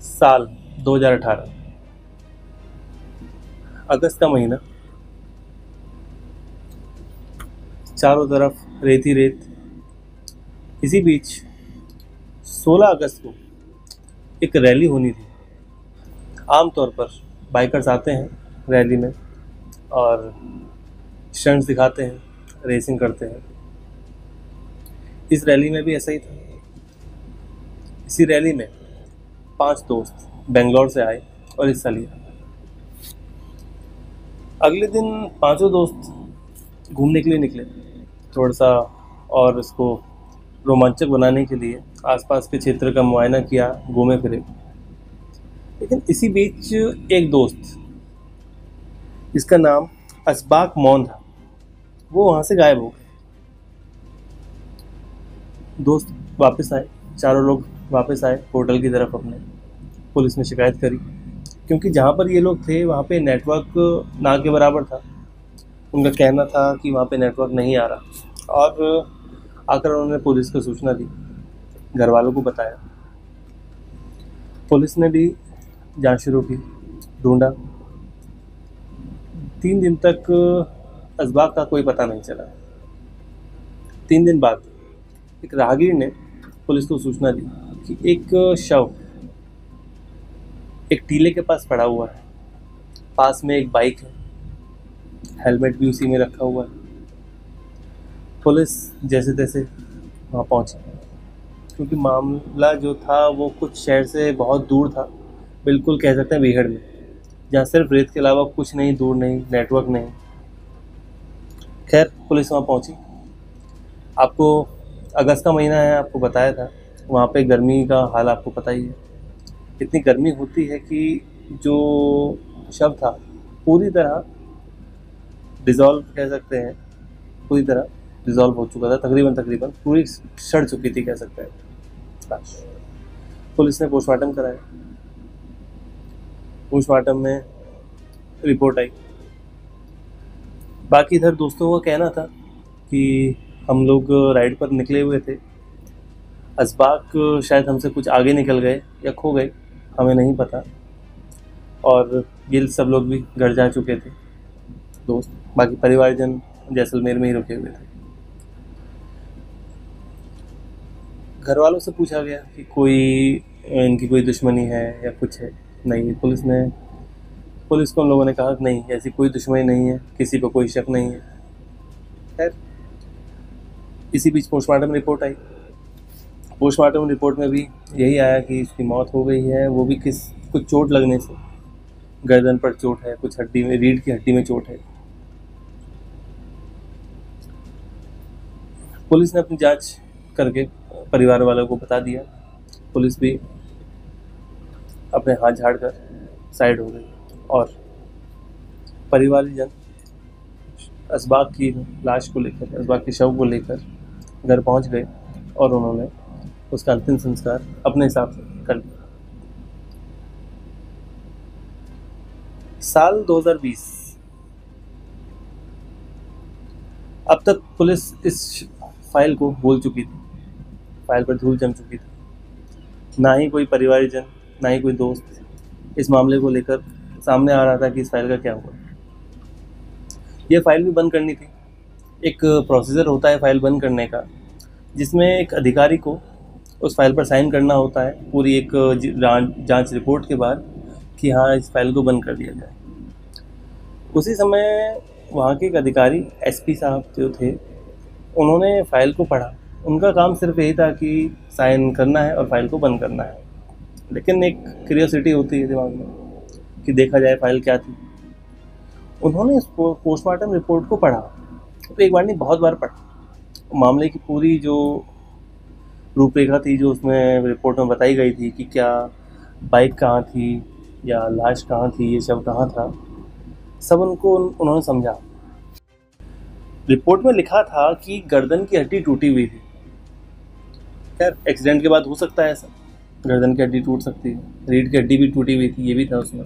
साल 2018, अगस्त का महीना। चारों तरफ रेत ही रेत। इसी बीच 16 अगस्त को एक रैली होनी थी। आमतौर पर बाइकर्स आते हैं रैली में और स्टंट्स दिखाते हैं, रेसिंग करते हैं। इस रैली में भी ऐसा ही था। इसी रैली में 5 दोस्त बेंगलोर से आए और हिस्सा लिया। अगले दिन पांचों दोस्त घूमने के लिए निकले, थोड़ा सा और इसको रोमांचक बनाने के लिए आसपास के क्षेत्र का मुआयना किया, घूमे फिरे। लेकिन इसी बीच एक दोस्त, जिसका नाम असबाक मौन था, वो वहाँ से गायब हो गए। दोस्त वापस आए, चारों लोग वापस आए होटल की तरफ अपने। पुलिस ने शिकायत करी क्योंकि जहाँ पर ये लोग थे वहाँ पे नेटवर्क ना के बराबर था। उनका कहना था कि वहाँ पे नेटवर्क नहीं आ रहा और आकर उन्होंने पुलिस को सूचना दी, घर वालों को बताया। पुलिस ने भी जांच शुरू की, ढूंढा। 3 दिन तक असबाक का कोई पता नहीं चला। 3 दिन बाद एक राहगीर ने पुलिस को सूचना दी कि एक शव एक टीले के पास पड़ा हुआ है। पास में एक बाइक है, हेलमेट भी उसी में रखा हुआ है। पुलिस जैसे तैसे वहाँ पहुंची क्योंकि मामला जो था वो कुछ शहर से बहुत दूर था, बिल्कुल कह सकते हैं बीहड़ में, जहाँ सिर्फ रेत के अलावा कुछ नहीं, दूर नहीं, नेटवर्क नहीं। खैर पुलिस वहाँ पहुंची। आपको अगस्त का महीना है, आपको बताया था, वहाँ पे गर्मी का हाल आपको पता ही है। इतनी गर्मी होती है कि जो शव था पूरी तरह डिज़ोल्व, कह सकते हैं पूरी तरह डिज़ोल्व हो चुका था, तकरीबन पूरी सड़ चुकी थी, कह सकते हैं लाश। पुलिस ने पोस्टमार्टम कराया। पोस्टमार्टम में रिपोर्ट आई। बाकी इधर दोस्तों का कहना था कि हम लोग राइड पर निकले हुए थे, असबाक शायद हमसे कुछ आगे निकल गए या खो गए, हमें नहीं पता। और ये सब लोग भी घर जा चुके थे दोस्त। बाकी परिवारजन जैसलमेर में ही रुके हुए थे। घर वालों से पूछा गया कि कोई इनकी कोई दुश्मनी है या कुछ है। नहीं, पुलिस को उन लोगों ने कहा कि नहीं, ऐसी कोई दुश्मनी नहीं है, किसी को कोई शक नहीं है। खैर इसी बीच पोस्टमार्टम रिपोर्ट आई। पोस्टमार्टम रिपोर्ट में भी यही आया कि उसकी मौत हो गई है, वो भी कुछ चोट लगने से। गर्दन पर चोट है, कुछ हड्डी में, रीढ़ की हड्डी में चोट है। पुलिस ने अपनी जांच करके परिवार वालों को बता दिया। पुलिस भी अपने हाथ झाड़ कर साइड हो गई और परिवारजन असबाक की लाश को लेकर, असबाक के शव को लेकर घर पहुंच गए और उन्होंने उसका अंतिम संस्कार अपने हिसाब से कर लिया। साल 2020। अब तक पुलिस इस फाइल को भूल चुकी थी, फाइल पर धूल जम चुकी थी। ना ही कोई परिवारजन, ना ही कोई दोस्त इस मामले को लेकर सामने आ रहा था कि इस फाइल का क्या हुआ। ये फाइल भी बंद करनी थी। एक प्रोसीजर होता है फाइल बंद करने का, जिसमें एक अधिकारी को उस फाइल पर साइन करना होता है पूरी एक जांच रिपोर्ट के बाद कि हाँ, इस फाइल को बंद कर दिया जाए। उसी समय वहाँ के एक अधिकारी एसपी साहब जो थे, उन्होंने फाइल को पढ़ा। उनका काम सिर्फ यही था कि साइन करना है और फाइल को बंद करना है। लेकिन एक क्यूरियोसिटी होती है दिमाग में कि देखा जाए फाइल क्या थी। उन्होंने इस पोस्टमार्टम रिपोर्ट को पढ़ा, तो एक बार नहीं, बहुत बार पढ़ा। मामले की पूरी जो रूपरेखा थी, जो उसमें रिपोर्ट में बताई गई थी कि क्या बाइक कहाँ थी या लाश कहाँ थी, ये शव कहाँ था, सब उन्होंने समझा। रिपोर्ट में लिखा था कि गर्दन की हड्डी टूटी हुई थी। खैर एक्सीडेंट के बाद हो सकता है ऐसा, गर्दन की हड्डी टूट सकती है, रीढ़ की हड्डी भी टूटी हुई थी, ये भी था उसमें।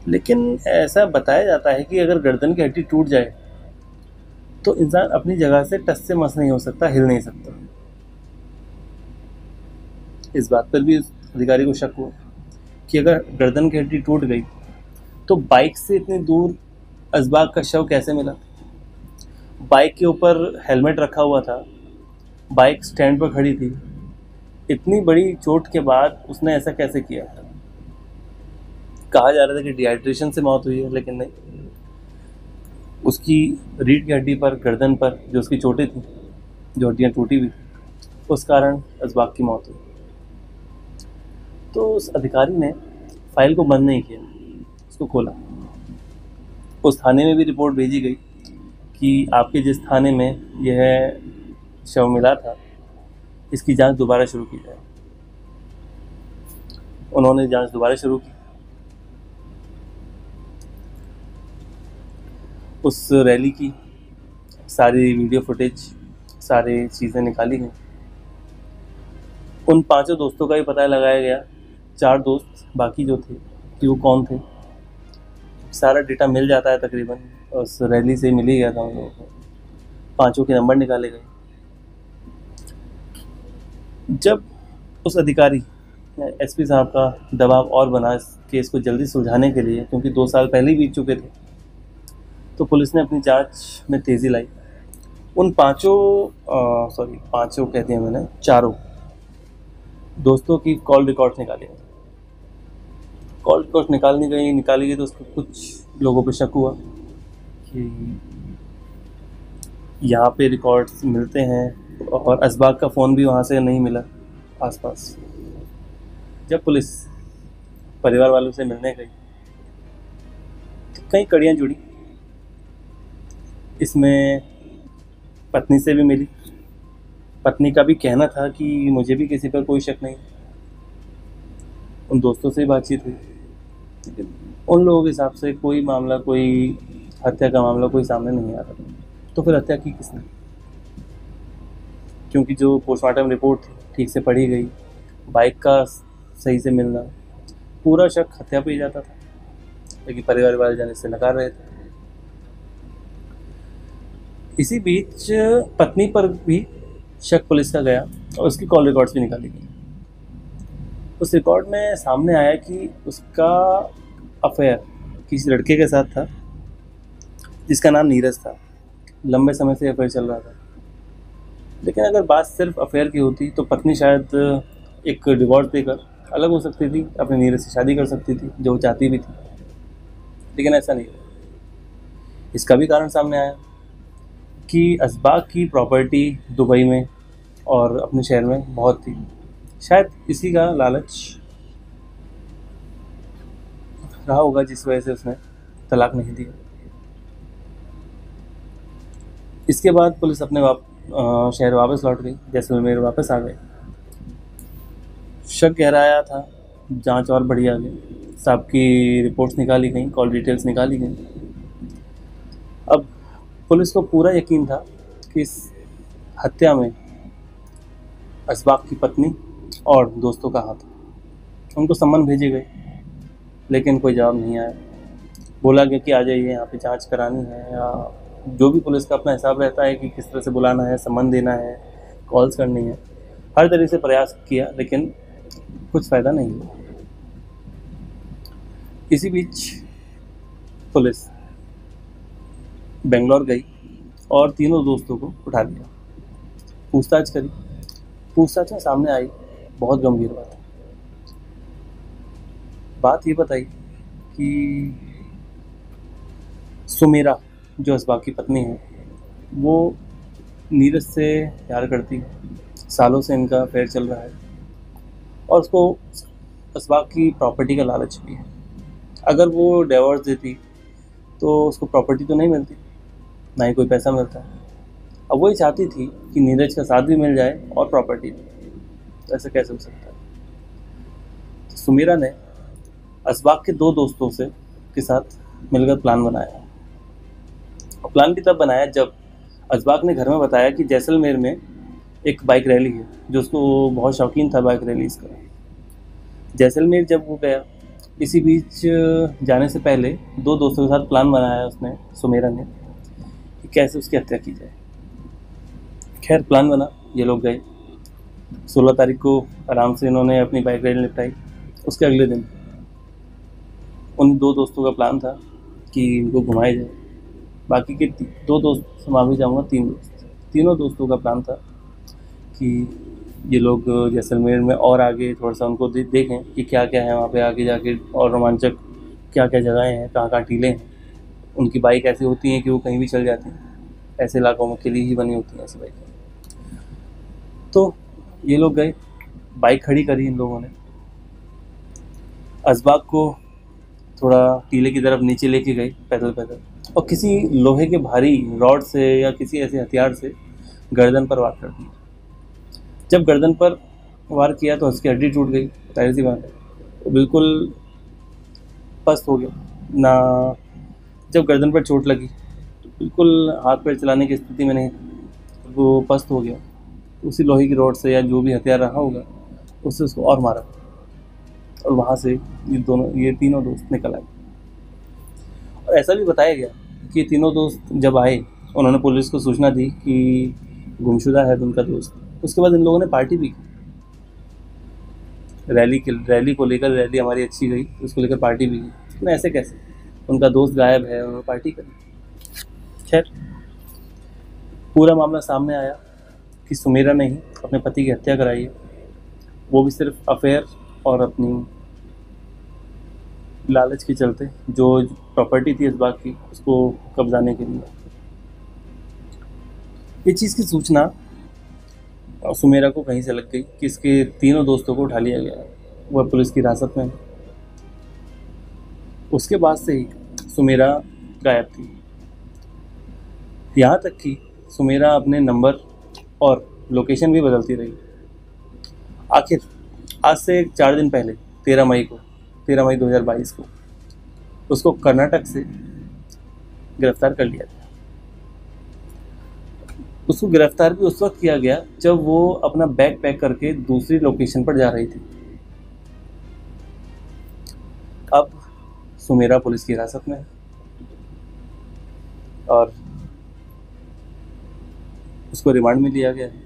लेकिन ऐसा बताया जाता है कि अगर गर्दन की हड्डी टूट जाए तो इंसान अपनी जगह से टस से मस नहीं हो सकता, हिल नहीं सकता। इस बात पर भी अधिकारी को शक हुआ कि अगर गर्दन की हड्डी टूट गई तो बाइक से इतनी दूर असबाग का शव कैसे मिला। बाइक के ऊपर हेलमेट रखा हुआ था, बाइक स्टैंड पर खड़ी थी, इतनी बड़ी चोट के बाद उसने ऐसा कैसे किया। कहा जा रहा था कि डिहाइड्रेशन से मौत हुई है, लेकिन नहीं, उसकी रीढ़ की हड्डी पर, गर्दन पर जो उसकी चोटें थी, जो हड्डियाँ टूटी हुई, उस कारण असबाग की मौत हुई। तो उस अधिकारी ने फाइल को बंद नहीं किया, उसको खोला। उस थाने में भी रिपोर्ट भेजी गई कि आपके जिस थाने में यह शव मिला था, इसकी जांच दोबारा शुरू की जाए। उन्होंने जांच दोबारा शुरू की। उस रैली की सारी वीडियो फुटेज, सारी चीज़ें निकाली गई। उन 5 दोस्तों का भी पता लगाया गया, 4 दोस्त बाकी जो थे कि वो कौन थे। सारा डेटा मिल जाता है तकरीबन, उस रैली से मिल ही गया था उन लोगों को। 5 के नंबर निकाले गए। जब उस अधिकारी एसपी साहब का दबाव और बना इस केस को जल्दी सुलझाने के लिए, क्योंकि 2 साल पहले ही बीत चुके थे, तो पुलिस ने अपनी जांच में तेज़ी लाई। उन 5 कह दिया मैंने, 4 दोस्तों की कॉल रिकॉर्ड्स निकाली गई। कॉल रिकॉर्ड्स निकाली गई तो उसको कुछ लोगों पे शक हुआ कि यहाँ पे रिकॉर्ड्स मिलते हैं, और असबाग का फ़ोन भी वहाँ से नहीं मिला आसपास। जब पुलिस परिवार वालों से मिलने गई तो कई कड़ियाँ जुड़ी। इसमें पत्नी से भी मिली। पत्नी का भी कहना था कि मुझे भी किसी पर कोई शक नहीं। उन दोस्तों से बातचीत हुई, लेकिन उन लोगों के हिसाब से कोई मामला, कोई हत्या का मामला कोई सामने नहीं आ रहा। तो फिर हत्या की किसने? क्योंकि जो पोस्टमार्टम रिपोर्ट थी ठीक से पढ़ी गई, बाइक का सही से मिलना, पूरा शक हत्या पे ही जाता था, लेकिन परिवार वाले जाने से नकार रहे थे। इसी बीच पत्नी पर भी शक पुलिस का गया और उसकी कॉल रिकॉर्ड्स भी निकाली गई। उस रिकॉर्ड में सामने आया कि उसका अफेयर किसी लड़के के साथ था जिसका नाम नीरज था। लंबे समय से अफेयर चल रहा था, लेकिन अगर बात सिर्फ अफेयर की होती तो पत्नी शायद एक डिवोर्स देकर अलग हो सकती थी, अपने नीरज से शादी कर सकती थी, जो वो चाहती भी थी। लेकिन ऐसा नहीं हुआ। इसका भी कारण सामने आया कि असबाग की प्रॉपर्टी दुबई में और अपने शहर में बहुत थी। शायद इसी का लालच रहा होगा जिस वजह से उसने तलाक नहीं दिया। इसके बाद पुलिस अपने शहर वापस लौट गई, जैसलमेर वापस आ गए। शक गहराया था, जांच और बढ़ी आ गई, साहब की रिपोर्ट्स निकाली गई, कॉल डिटेल्स निकाली गई। अब पुलिस को पूरा यकीन था कि इस हत्या में असबाग की पत्नी और दोस्तों का हाथ। उनको सम्मन भेजे गए, लेकिन कोई जवाब नहीं आया। बोला गया कि आ जाइए, यहाँ पे जांच करानी है, या जो भी पुलिस का अपना हिसाब रहता है कि किस तरह से बुलाना है, सम्मन देना है, कॉल्स करनी है। हर तरीके से प्रयास किया, लेकिन कुछ फ़ायदा नहीं हुआ। इसी बीच पुलिस बेंगलोर गई और तीनों दोस्तों को उठा लिया, पूछताछ करी। पूछताछ में सामने आई बहुत गंभीर बात ये बताई कि सुमेरा, जो असबाग की पत्नी है, वो नीरज से प्यार करती, सालों से इनका अफेयर चल रहा है, और उसको असबाग की प्रॉपर्टी का लालच भी है। अगर वो डिवोर्स देती तो उसको प्रॉपर्टी तो नहीं मिलती, ना ही कोई पैसा मिलता। अब वही चाहती थी कि नीरज का साथ भी मिल जाए और प्रॉपर्टी भी। तो ऐसा कैसे हो सकता है? तो सुमेरा ने असबाग के 2 दोस्तों के साथ मिलकर प्लान बनाया। और प्लान भी तब बनाया जब असबाग ने घर में बताया कि जैसलमेर में एक बाइक रैली है, जो उसको बहुत शौकीन था बाइक रैलीज़ का। जैसलमेर जब वो गया, इसी बीच जाने से पहले 2 दोस्तों के साथ प्लान बनाया उसने, सुमेरा ने, कि कैसे उसकी हत्या की जाए। खैर प्लान बना, ये लोग गए, 16 तारीख को आराम से इन्होंने अपनी बाइक राइड निपटाई। उसके अगले दिन उन दो दोस्तों का प्लान था कि इनको घुमाया जाए। बाकी के दो दोस्त से मैं भी जाऊँगा, तीनों दोस्तों का प्लान था कि ये लोग जैसलमेर में और आगे थोड़ा सा उनको देखें कि क्या क्या है वहाँ पे आगे जाके, और रोमांचक क्या क्या जगहें हैं, कहाँ कहाँ टीले हैं। उनकी बाइक ऐसी होती हैं कि वो कहीं भी चल जाती हैं, ऐसे इलाकों में के लिए ही बनी होती हैं ऐसी बाइक। तो ये लोग गए, बाइक खड़ी करी इन लोगों ने, असबाग को थोड़ा टीले की तरफ नीचे लेके गए पैदल पैदल, और किसी लोहे के भारी रॉड से या किसी ऐसे हथियार से गर्दन पर वार कर दिया। जब गर्दन पर वार किया तो उसकी हड्डी टूट गई, जाहिर सी बात है, तो बिल्कुल पस्त हो गया ना। जब गर्दन पर चोट लगी तो बिल्कुल हाथ पैर चलाने की स्थिति में नहीं, वो पस्त हो गया। उसी लोहे की रॉड से या जो भी हथियार रहा होगा उससे उसको और मारा, और वहाँ से ये तीनों दोस्त निकल आए। और ऐसा भी बताया गया कि तीनों दोस्त जब आए, उन्होंने पुलिस को सूचना दी कि गुमशुदा है उनका दोस्त। उसके बाद इन लोगों ने पार्टी भी की, रैली को लेकर, रैली हमारी अच्छी गई, उसको लेकर पार्टी भी की। लेकिन ऐसे कैसे, उनका दोस्त गायब है, उन्होंने पार्टी करी। खैर, पूरा मामला सामने आया कि सुमेरा ने ही अपने पति की हत्या कराई है, वो भी सिर्फ अफेयर और अपनी लालच के चलते। जो प्रॉपर्टी थी इस बात की, उसको कब्जाने के लिए। ये चीज़ की सूचना सुमेरा को कहीं से लग गई कि इसके तीनों दोस्तों को उठा लिया गया है, वह पुलिस की हिरासत में है। उसके बाद से ही सुमेरा गायब थी। यहाँ तक कि सुमेरा अपने नंबर और लोकेशन भी बदलती रही। आखिर आज से 4 दिन पहले 13 मई 2022 को उसको कर्नाटक से गिरफ्तार कर लिया गया। उसको गिरफ्तार भी उस वक्त किया गया जब वो अपना बैग पैक करके दूसरी लोकेशन पर जा रही थी। अब सुमेरा पुलिस की हिरासत में है और उसको रिमांड में लिया गया है।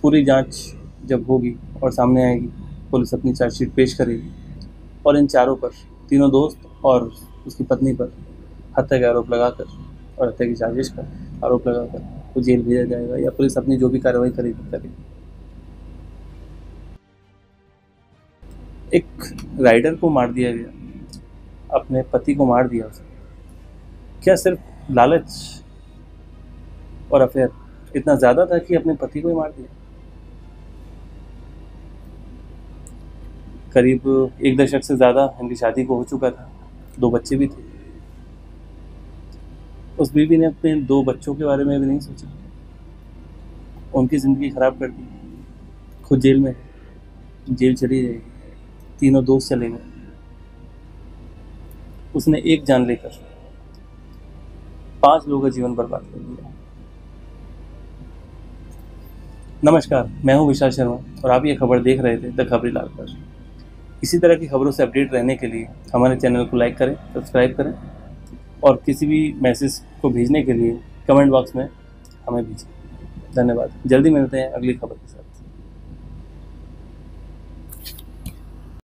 पूरी जांच जब होगी और सामने आएगी, पुलिस अपनी चार्जशीट पेश करेगी और इन चारों पर, तीनों दोस्त और उसकी पत्नी पर हत्या का आरोप लगाकर और हत्या की साजिश का आरोप लगाकर वो जेल भेजा जाएगा, या पुलिस अपनी जो भी कार्रवाई करेगी। एक राइडर को मार दिया गया, अपने पति को मार दिया उसने। क्या सिर्फ लालच और अफेयर इतना ज़्यादा था कि अपने पति को ही मार दिया? करीब 1 दशक से ज़्यादा इनकी शादी को हो चुका था, 2 बच्चे भी थे। उस बीवी ने अपने 2 बच्चों के बारे में भी नहीं सोचा, उनकी ज़िंदगी ख़राब कर दी। खुद जेल में, जेल चली जाएगी, तीनों दोस्त चले गए। उसने एक जान लेकर 5 लोगों का जीवन बर्बाद कर दिया। नमस्कार, मैं हूं विशाल शर्मा और आप ये खबर देख रहे थे द खबरीलाल पर। इसी तरह की खबरों से अपडेट रहने के लिए हमारे चैनल को लाइक करें, सब्सक्राइब करें और किसी भी मैसेज को भेजने के लिए कमेंट बॉक्स में हमें भेजें। धन्यवाद। जल्दी मिलते हैं अगली खबर के साथ।